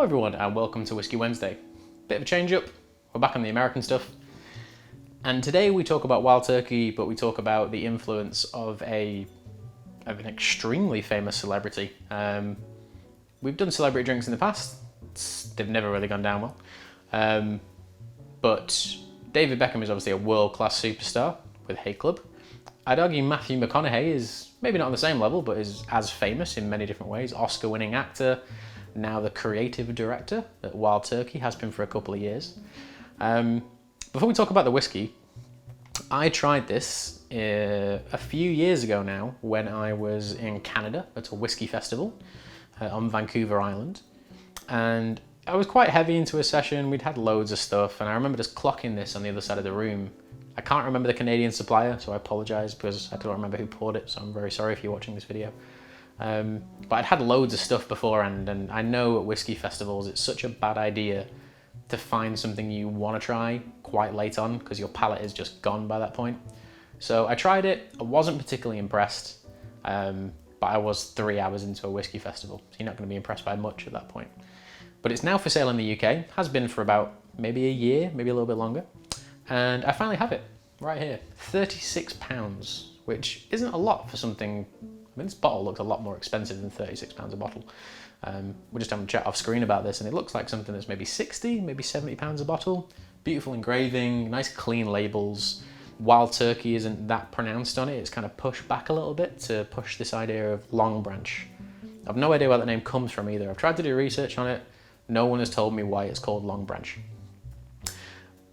Hello everyone and welcome to Whiskey Wednesday. Bit of a change up, we're back on the American stuff. And today we talk about wild turkey, but we talk about the influence of an extremely famous celebrity. We've done celebrity drinks in the past, they've never really gone down well. But David Beckham is obviously a world-class superstar with Hay Club. I'd argue Matthew McCoughnahey is maybe not on the same level, but is as famous in many different ways. Oscar-winning actor, now the creative director at Wild Turkey, has been for a couple of years. Before we talk about the whiskey, I tried this a few years ago now when I was in Canada at a whiskey festival on Vancouver Island. And I was quite heavy into a session, we'd had loads of stuff, and I remember just clocking this on the other side of the room. I can't remember the Canadian supplier, so I apologise because I don't remember who poured it, so I'm very sorry if you're watching this video. But I'd had loads of stuff beforehand, and I know at whiskey festivals it's such a bad idea to find something you want to try quite late on because your palate is just gone by that point. So I tried it, I wasn't particularly impressed, but I was 3 hours into a whiskey festival, so you're not going to be impressed by much at that point. But it's now for sale in the UK, has been for about maybe a year, maybe a little bit longer, and I finally have it right here. £36, which isn't a lot for something. I mean, this bottle looks a lot more expensive than £36 a bottle. We're just having a chat off screen about this, and it looks like something that's maybe 60, maybe £70 a bottle. Beautiful engraving, nice clean labels. Wild turkey isn't that pronounced on it. It's kind of pushed back a little bit to push this idea of Longbranch. I've no idea where that name comes from either. I've tried to do research on it. No one has told me why it's called Longbranch.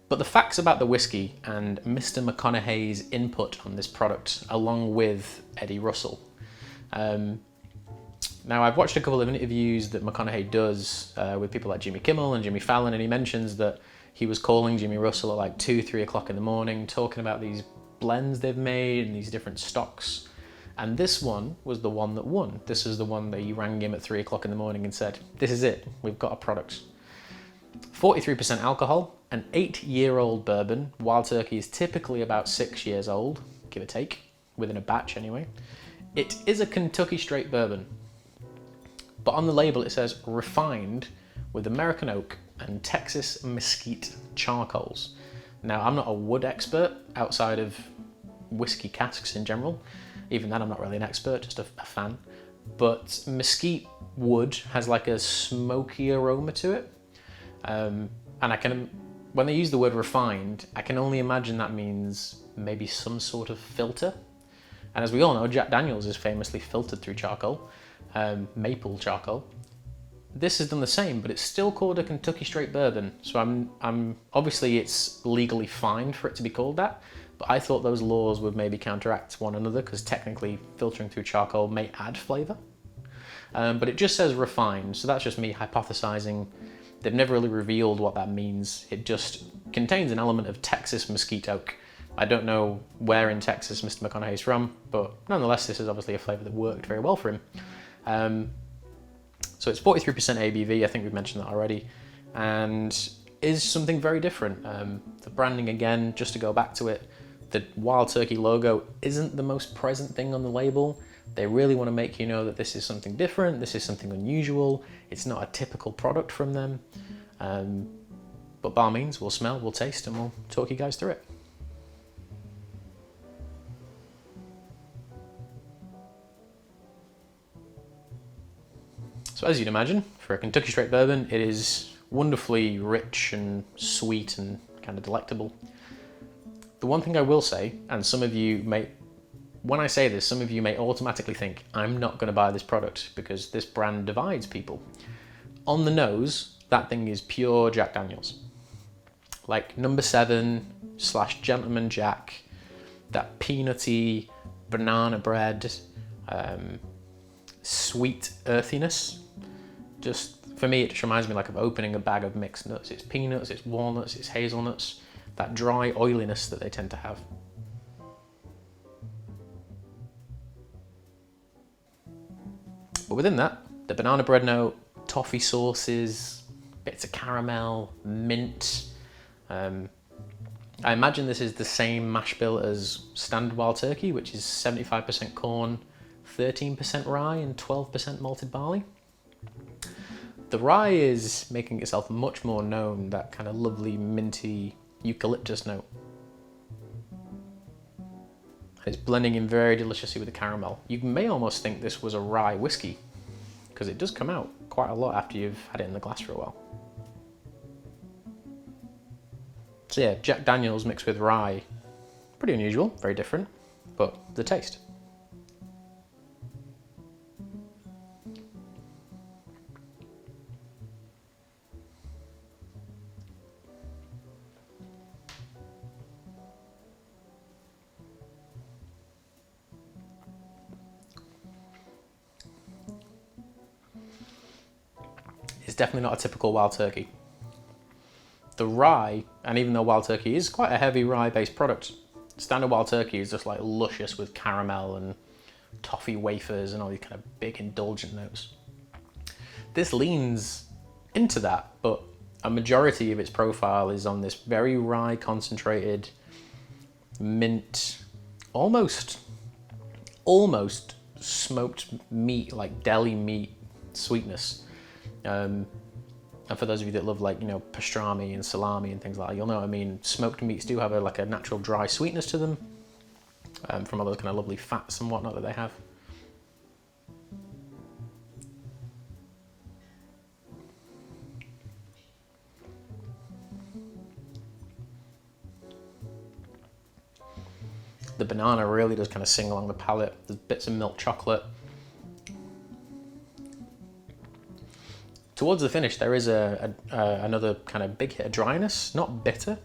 But the facts about the whiskey and Mr. McCoughnahey's input on this product, along with Eddie Russell. Now, I've watched a couple of interviews that McCoughnahey does with people like Jimmy Kimmel and Jimmy Fallon, and he mentions that he was calling Jimmy Russell at like 2, 3 o'clock in the morning, talking about these blends they've made and these different stocks. And this one was the one that won. This is the one that he rang him at 3 o'clock in the morning and said, "This is it, we've got a product." 43% alcohol, an 8-year-old bourbon. Wild Turkey is typically about 6 years old, give or take, within a batch anyway. It is a Kentucky straight bourbon, but on the label it says refined with American oak and Texas Mesquite charcoals. Now, I'm not a wood expert outside of whiskey casks in general. Even then, I'm not really an expert, just a fan. But Mesquite wood has like a smoky aroma to it. And when they use the word refined, I can only imagine that means maybe some sort of filter. And as we all know, Jack Daniels is famously filtered through charcoal, maple charcoal. This has done the same, but it's still called a Kentucky straight bourbon. So I'm obviously it's legally fine for it to be called that, but I thought those laws would maybe counteract one another because technically filtering through charcoal may add flavour. But it just says refined, so that's just me hypothesizing. They've never really revealed what that means. It just contains an element of Texas mesquite oak. I don't know where in Texas Mr. McCoughnahey is from, but nonetheless, this is obviously a flavour that worked very well for him. So it's 43% ABV, I think we've mentioned that already, and is something very different. The branding, again, just to go back to it, the Wild Turkey logo isn't the most present thing on the label. They really want to make you know that this is something different, this is something unusual, it's not a typical product from them. But by all means, we'll smell, we'll taste, and we'll talk you guys through it. So as you'd imagine, for a Kentucky straight bourbon, it is wonderfully rich and sweet and kind of delectable. The one thing I will say, and some of you may, when I say this, some of you may automatically think, I'm not going to buy this product because this brand divides people. On the nose, that thing is pure Jack Daniels. Like number 7/Gentleman Jack, that peanutty, banana bread, sweet earthiness. Just, for me, it just reminds me like of opening a bag of mixed nuts. It's peanuts, it's walnuts, it's hazelnuts, that dry oiliness that they tend to have. But within that, the banana bread note, toffee sauces, bits of caramel, mint. I imagine this is the same mash bill as standard Wild Turkey, which is 75% corn, 13% rye and 12% malted barley. The rye is making itself much more known, that kind of lovely minty eucalyptus note. It's blending in very deliciously with the caramel. You may almost think this was a rye whiskey, because it does come out quite a lot after you've had it in the glass for a while. So yeah, Jack Daniels mixed with rye. Pretty unusual, very different, but the taste. It's definitely not a typical Wild Turkey. The rye, and even though Wild Turkey is quite a heavy rye-based product, standard Wild Turkey is just like luscious with caramel and toffee wafers and all these kind of big indulgent notes. This leans into that, but a majority of its profile is on this very rye concentrated mint, almost smoked meat, like deli meat sweetness. And for those of you that love, like, you know, pastrami and salami and things like that, you'll know what I mean. Smoked meats do have a natural dry sweetness to them, from all those kind of lovely fats and whatnot that they have. The banana really does kind of sing along the palate. There's bits of milk chocolate. Towards the finish, there is another kind of big hit of dryness, not bitter,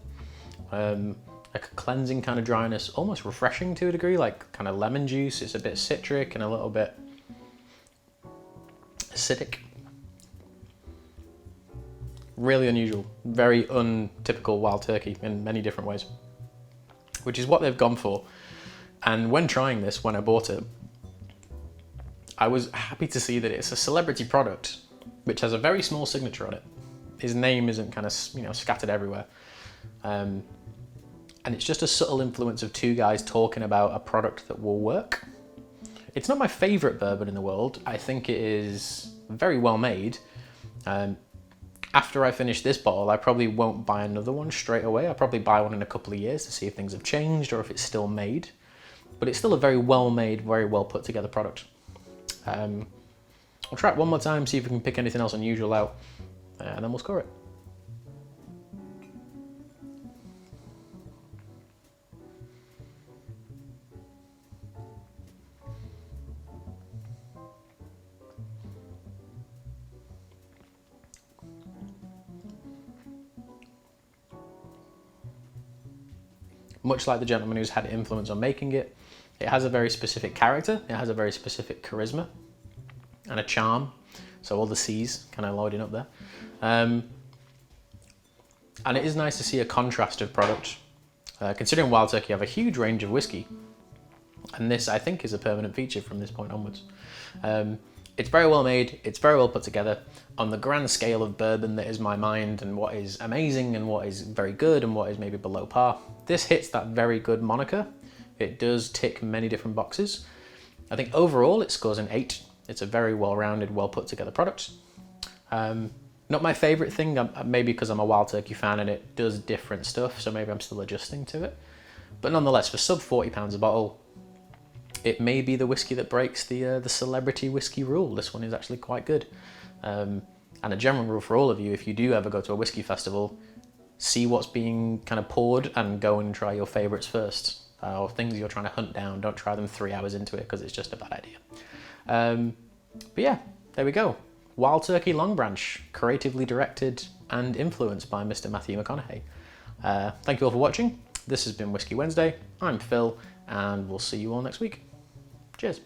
like a cleansing kind of dryness, almost refreshing to a degree, like kind of lemon juice. It's a bit citric and a little bit acidic. Really unusual, very untypical Wild Turkey in many different ways, which is what they've gone for. And when trying this, when I bought it, I was happy to see that it's a celebrity product, which has a very small signature on it. His name isn't kind of, you know, scattered everywhere. And it's just a subtle influence of two guys talking about a product that will work. It's not my favorite bourbon in the world. I think it is very well made. After I finish this bottle, I probably won't buy another one straight away. I'll probably buy one in a couple of years to see if things have changed or if it's still made. But it's still a very well made, very well put together product. I'll try it one more time, see if we can pick anything else unusual out, and then we'll score it. Much like the gentleman who's had influence on making it, it has a very specific character, it has a very specific charisma and a charm, so all the C's kind of loading up there. And it is nice to see a contrast of product. Considering Wild Turkey have a huge range of whiskey, and this I think is a permanent feature from this point onwards. It's very well made, it's very well put together. On the grand scale of bourbon that is my mind, and what is amazing and what is very good and what is maybe below par, this hits that very good moniker. It does tick many different boxes. I think overall it scores an 8. It's a very well-rounded, well-put-together product. Not my favourite thing, maybe because I'm a Wild Turkey fan and it does different stuff, so maybe I'm still adjusting to it. But nonetheless, for sub £40 a bottle, it may be the whiskey that breaks the celebrity whiskey rule. This one is actually quite good. And a general rule for all of you, if you do ever go to a whiskey festival, see what's being kind of poured and go and try your favourites first. Or things you're trying to hunt down, don't try them 3 hours into it because it's just a bad idea. But yeah, there we go. Wild Turkey Longbranch, creatively directed and influenced by Mr. Matthew McCoughnahey. Thank you all for watching. This has been Whisky Wednesday. I'm Phil, and we'll see you all next week. Cheers.